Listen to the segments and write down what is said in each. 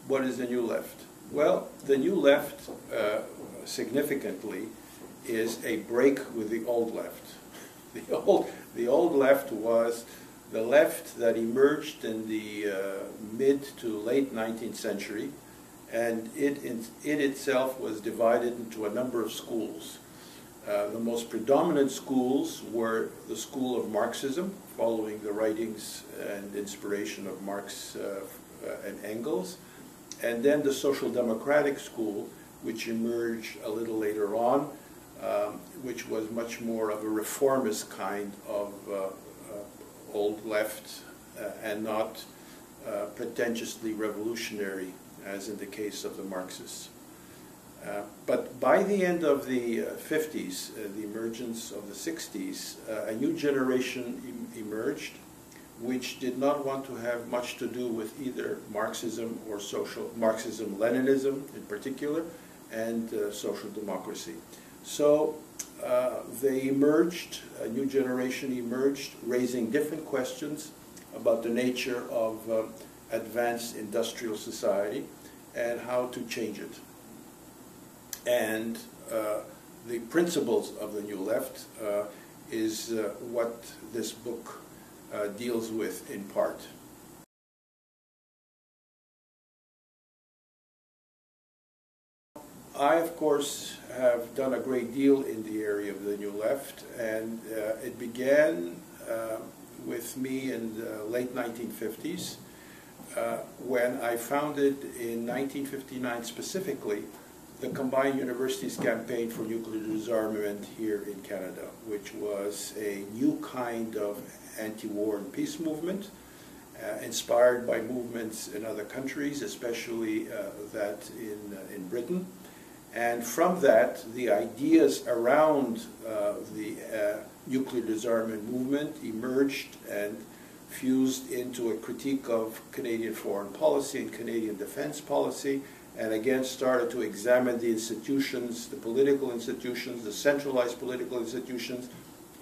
What is the New Left? Well, the New Left, significantly, is a break with the old left. The old left was the left that emerged in the mid to late 19th century, and it itself was divided into a number of schools. The most predominant schools were the school of Marxism, following the writings and inspiration of Marx and Engels, and then the Social Democratic school, which emerged a little later on, which was much more of a reformist kind of old left and not pretentiously revolutionary, as in the case of the Marxists. But by the end of the 50s, the emergence of the 60s, a new generation emerged which did not want to have much to do with either Marxism or Marxism-Leninism in particular, and social democracy. So they emerged, a new generation emerged, raising different questions about the nature of advanced industrial society and how to change it. And the principles of the New Left is what this book deals with in part. I, of course, have done a great deal in the area of the New Left, and it began with me in the late 1950s when I founded in 1959 specifically the Combined Universities Campaign for Nuclear Disarmament here in Canada, which was a new kind of anti-war and peace movement, inspired by movements in other countries, especially that in Britain. And from that, the ideas around the nuclear disarmament movement emerged and fused into a critique of Canadian foreign policy and Canadian defense policy, and again started to examine the institutions, the political institutions, the centralized political institutions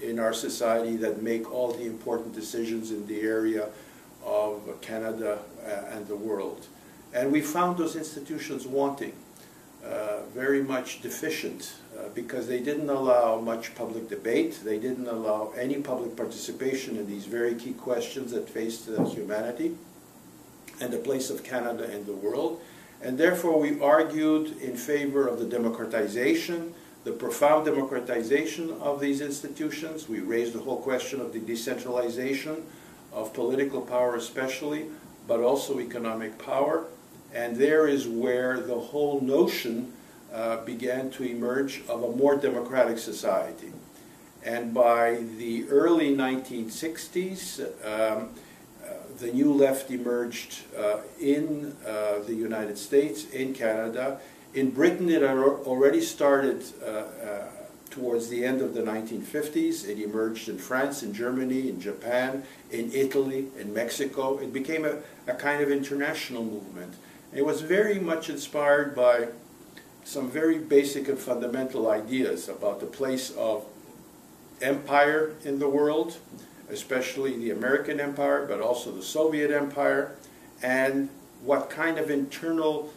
in our society that make all the important decisions in the area of Canada and the world. And we found those institutions wanting, very much deficient, because they didn't allow much public debate, they didn't allow any public participation in these very key questions that faced humanity and the place of Canada in the world. And therefore we argued in favor of the democratization, the profound democratization of these institutions. We raised the whole question of the decentralization of political power especially, but also economic power. And there is where the whole notion began to emerge of a more democratic society. And by the early 1960s, the New Left emerged in the United States, in Canada. In Britain, it had already started towards the end of the 1950s. It emerged in France, in Germany, in Japan, in Italy, in Mexico. It became a kind of international movement. It was very much inspired by some very basic and fundamental ideas about the place of empire in the world, especially the American empire, but also the Soviet empire, and what kind of internal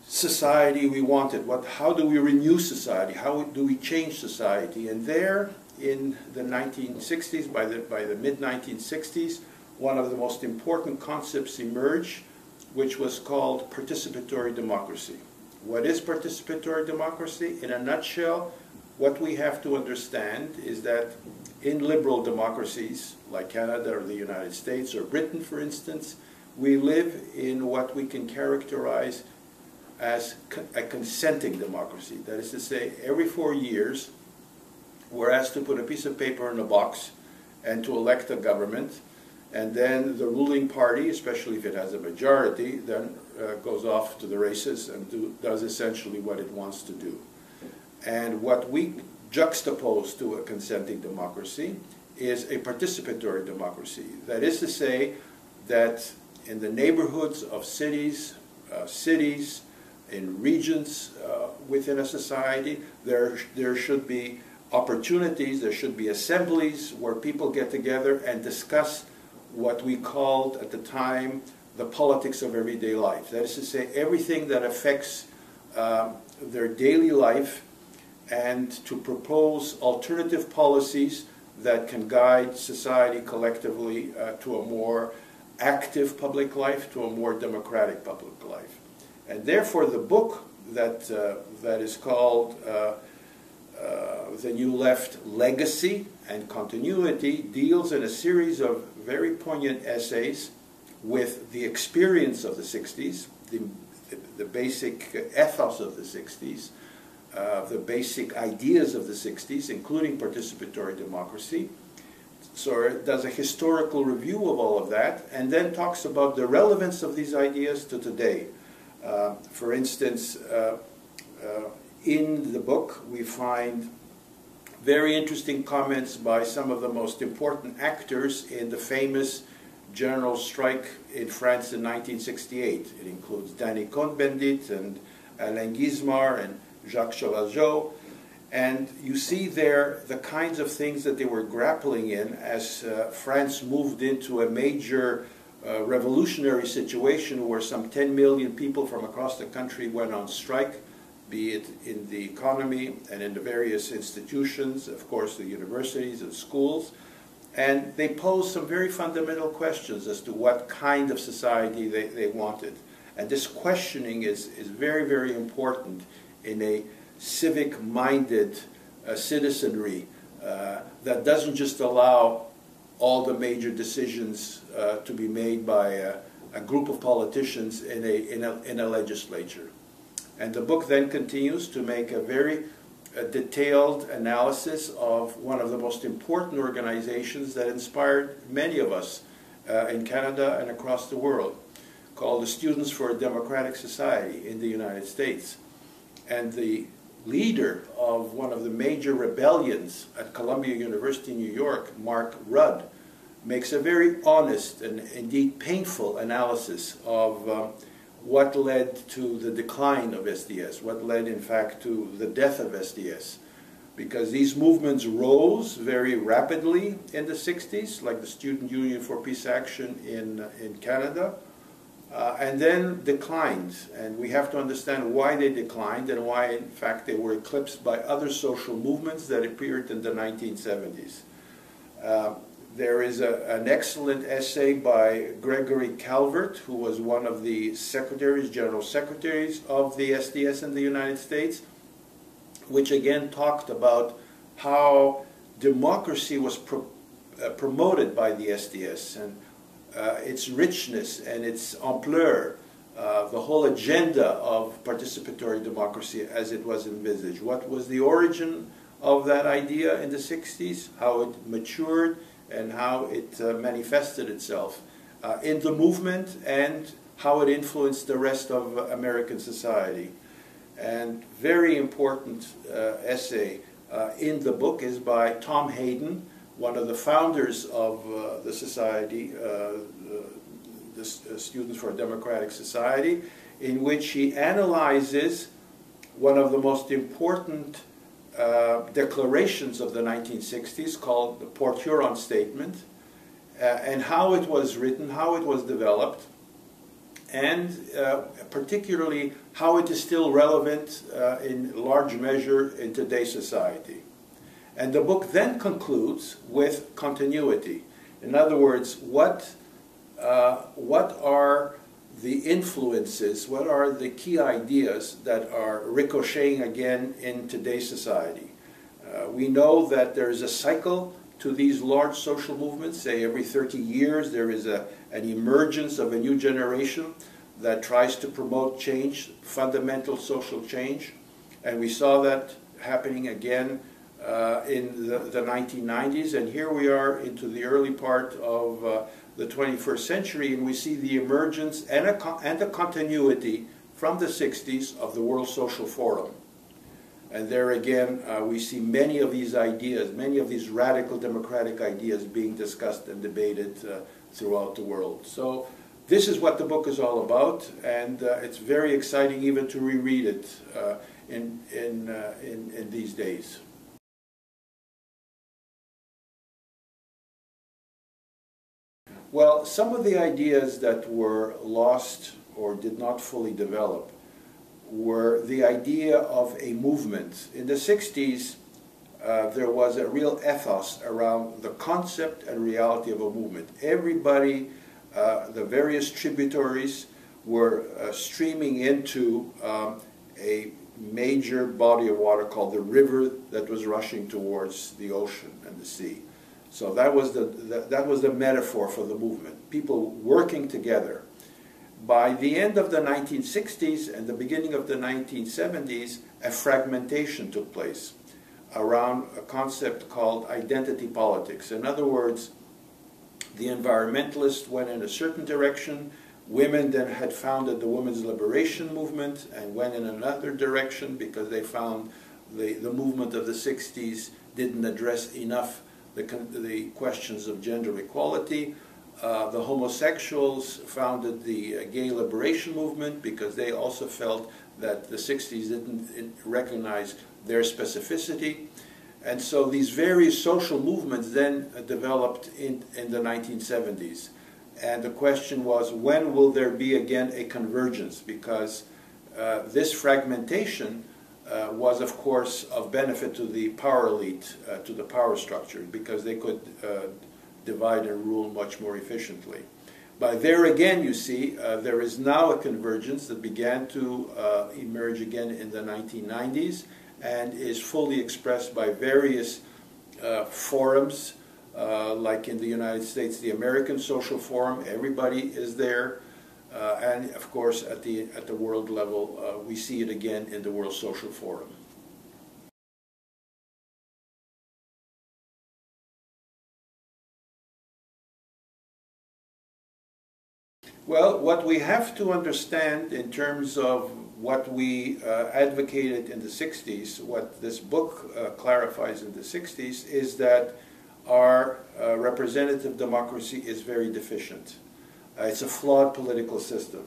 society we wanted. How do we renew society? How do we change society? And there, in the 1960s, by the mid-1960s, one of the most important concepts emerged, which was called participatory democracy. What is participatory democracy? In a nutshell, what we have to understand is that in liberal democracies, like Canada or the United States or Britain, for instance, we live in what we can characterize as a consenting democracy. That is to say, every 4 years, we're asked to put a piece of paper in a box and to elect a government, and then the ruling party, especially if it has a majority, then goes off to the races and does essentially what it wants to do. And what we juxtapose to a consenting democracy is a participatory democracy. That is to say that in the neighborhoods of cities, in regions within a society, there should be opportunities, there should be assemblies where people get together and discuss what we called at the time the politics of everyday life. That is to say, everything that affects their daily life, and to propose alternative policies that can guide society collectively to a more active public life, to a more democratic public life. And therefore the book that is called The New Left: Legacy and Continuity deals in a series of very poignant essays with the experience of the 60s, the basic ethos of the 60s, the basic ideas of the 60s, including participatory democracy. So it does a historical review of all of that, and then talks about the relevance of these ideas to today. For instance, in the book we find very interesting comments by some of the most important actors in the famous general strike in France in 1968. It includes Danny Cohn-Bendit and Alain Guizmard and Jacques Chevaugeot. And you see there the kinds of things that they were grappling in as France moved into a major revolutionary situation where some 10 million people from across the country went on strike, be it in the economy and in the various institutions, of course the universities and schools. And they posed some very fundamental questions as to what kind of society they wanted. And this questioning is very, very important in a civic-minded citizenry that doesn't just allow all the major decisions to be made by a group of politicians in a legislature. And the book then continues to make a very detailed analysis of one of the most important organizations that inspired many of us in Canada and across the world, called the Students for a Democratic Society in the United States. And the leader of one of the major rebellions at Columbia University in New York, Mark Rudd, makes a very honest and indeed painful analysis of what led to the decline of SDS, what led in fact to the death of SDS. Because these movements rose very rapidly in the 60s, like the Student Union for Peace Action in Canada, and then declined. And we have to understand why they declined and why in fact they were eclipsed by other social movements that appeared in the 1970s. There is an excellent essay by Gregory Calvert, who was one of the general secretaries of the SDS in the United States, which again talked about how democracy was promoted by the SDS and its richness and its ampleur, the whole agenda of participatory democracy as it was envisaged. What was the origin of that idea in the 60s, how it matured, and how it manifested itself in the movement, and how it influenced the rest of American society. And very important essay in the book is by Tom Hayden, one of the founders of the society, the Students for a Democratic Society, in which he analyzes one of the most important declarations of the 1960s called the Port Huron Statement, and how it was written, how it was developed, and particularly how it is still relevant in large measure in today's society. And the book then concludes with continuity. In other words, what are the influences, what are the key ideas that are ricocheting again in today's society? We know that there is a cycle to these large social movements. Say every 30 years there is an emergence of a new generation that tries to promote change, fundamental social change. And we saw that happening again in the 1990s. And here we are into the early part of the 21st century, and we see the emergence and a continuity from the 60s of the World Social Forum. And there again, we see many of these ideas, many of these radical democratic ideas being discussed and debated throughout the world. So this is what the book is all about, and it's very exciting even to reread it in these days. Well, some of the ideas that were lost or did not fully develop were the idea of a movement. In the 60s, there was a real ethos around the concept and reality of a movement. Everybody, the various tributaries were streaming into a major body of water called the river that was rushing towards the ocean and the sea. So that was the metaphor for the movement, people working together. By the end of the 1960s and the beginning of the 1970s, a fragmentation took place around a concept called identity politics. In other words, the environmentalists went in a certain direction, women then had founded the women's liberation movement and went in another direction because they found the movement of the 60s didn't address enough the questions of gender equality. The homosexuals founded the gay liberation movement because they also felt that the 60s didn't recognize their specificity. And so these various social movements then developed in the 1970s. And the question was, when will there be again a convergence? Because this fragmentation was, of course, of benefit to the power elite, to the power structure, because they could divide and rule much more efficiently. But there again, you see, there is now a convergence that began to emerge again in the 1990s and is fully expressed by various forums, like in the United States, the American Social Forum. Everybody is there. And of course, at the world level, we see it again in the World Social Forum. Well, what we have to understand in terms of what we advocated in the 60s, what this book clarifies in the 60s, is that our representative democracy is very deficient. It's a flawed political system.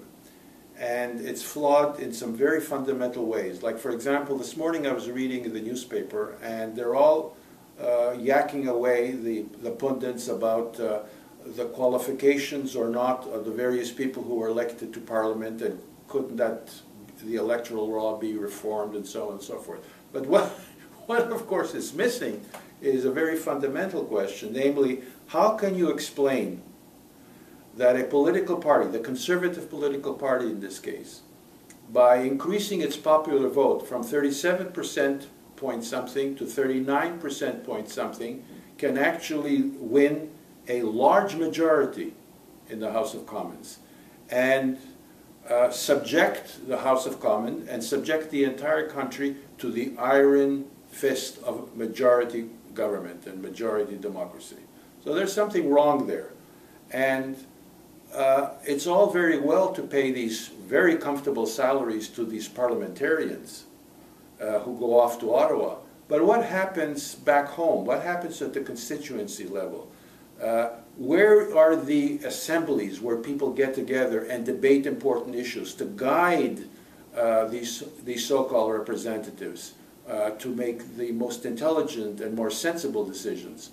And it's flawed in some very fundamental ways. Like, for example, this morning I was reading the newspaper, and they're all yakking away, the pundits, about the qualifications or not of the various people who were elected to parliament, and couldn't the electoral law be reformed, and so on and so forth. But what of course is missing is a very fundamental question, namely, how can you explain that a political party, the conservative political party in this case, by increasing its popular vote from 37% point something to 39% point something, can actually win a large majority in the House of Commons and subject the House of Commons and subject the entire country to the iron fist of majority government and majority democracy. So there's something wrong there. And it's all very well to pay these very comfortable salaries to these parliamentarians who go off to Ottawa. But what happens back home? What happens at the constituency level? Where are the assemblies where people get together and debate important issues to guide these so-called representatives to make the most intelligent and more sensible decisions?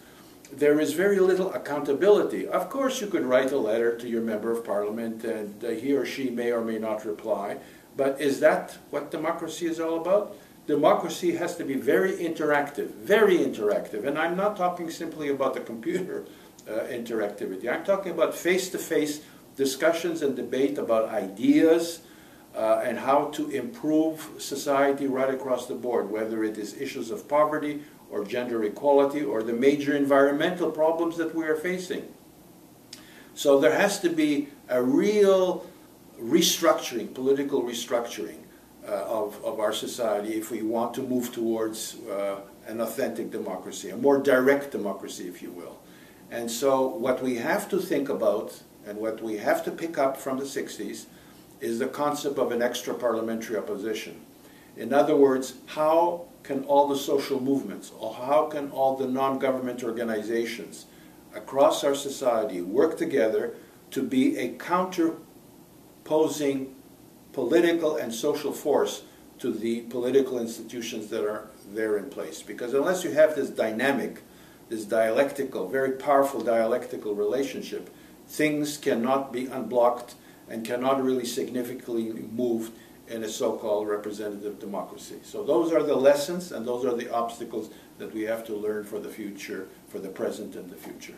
There is very little accountability. Of course, you could write a letter to your member of parliament and he or she may or may not reply, but is that what democracy is all about? Democracy has to be very interactive, and I'm not talking simply about the computer interactivity. I'm talking about face-to-face discussions and debate about ideas and how to improve society right across the board, whether it is issues of poverty or gender equality or the major environmental problems that we are facing. So there has to be a real restructuring, political restructuring of our society if we want to move towards an authentic democracy, a more direct democracy, if you will. And so what we have to think about and what we have to pick up from the 60s is the concept of an extra-parliamentary opposition. In other words, how can all the social movements, or how can all the non-government organizations across our society work together to be a counterposing political and social force to the political institutions that are there in place? Because unless you have this dynamic, this dialectical, very powerful dialectical relationship, things cannot be unblocked and cannot really significantly be moved in a so-called representative democracy. So those are the lessons and those are the obstacles that we have to learn for the future, for the present and the future.